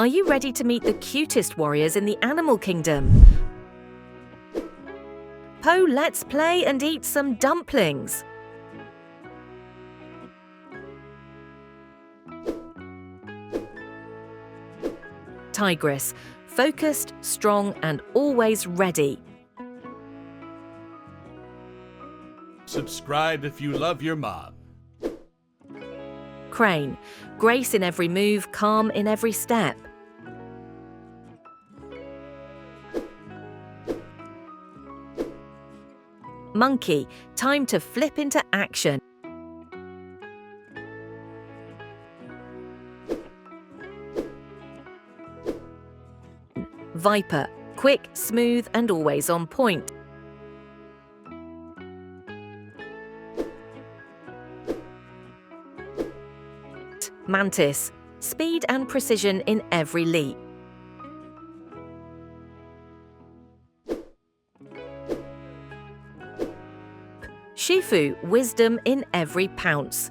Are you ready to meet the cutest warriors in the animal kingdom? Po, let's play and eat some dumplings. Tigress, focused, strong, and always ready. Subscribe if you love your mom. Crane, grace in every move, calm in every step. Monkey, time to flip into action. Viper, quick, smooth, and always on point. Mantis, speed and precision in every leap. Shifu, wisdom in every pounce.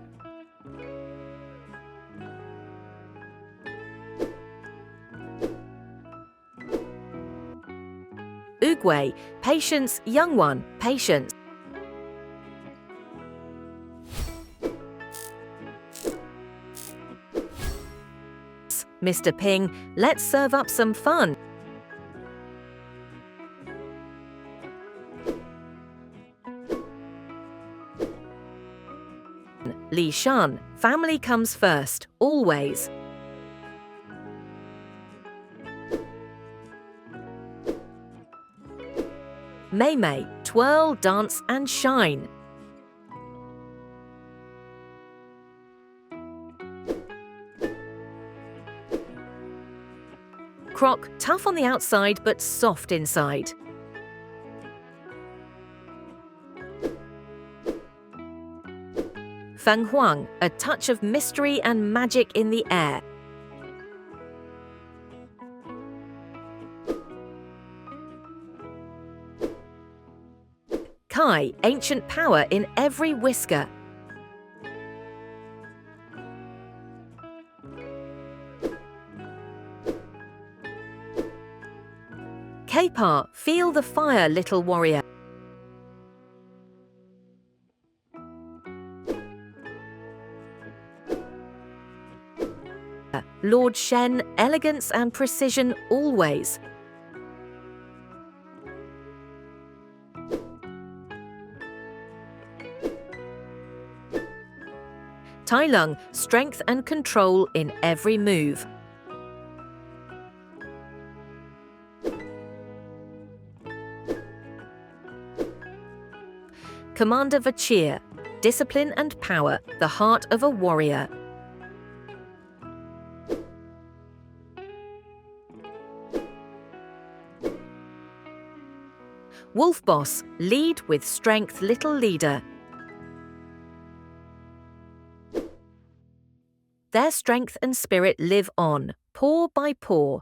Oogway, patience, young one, patience. Mr. Ping, let's serve up some fun. Li Shan, family comes first, always. Mei Mei, twirl, dance, and shine. Croc, tough on the outside but soft inside. Feng Huang, a touch of mystery and magic in the air. Kai, ancient power in every whisker. Kapar, feel the fire, little warrior. Lord Shen, elegance and precision always. Tai Lung, strength and control in every move. Commander Vachir, discipline and power, the heart of a warrior. Wolf Boss, lead with strength, little leader. Their strength and spirit live on, paw by paw,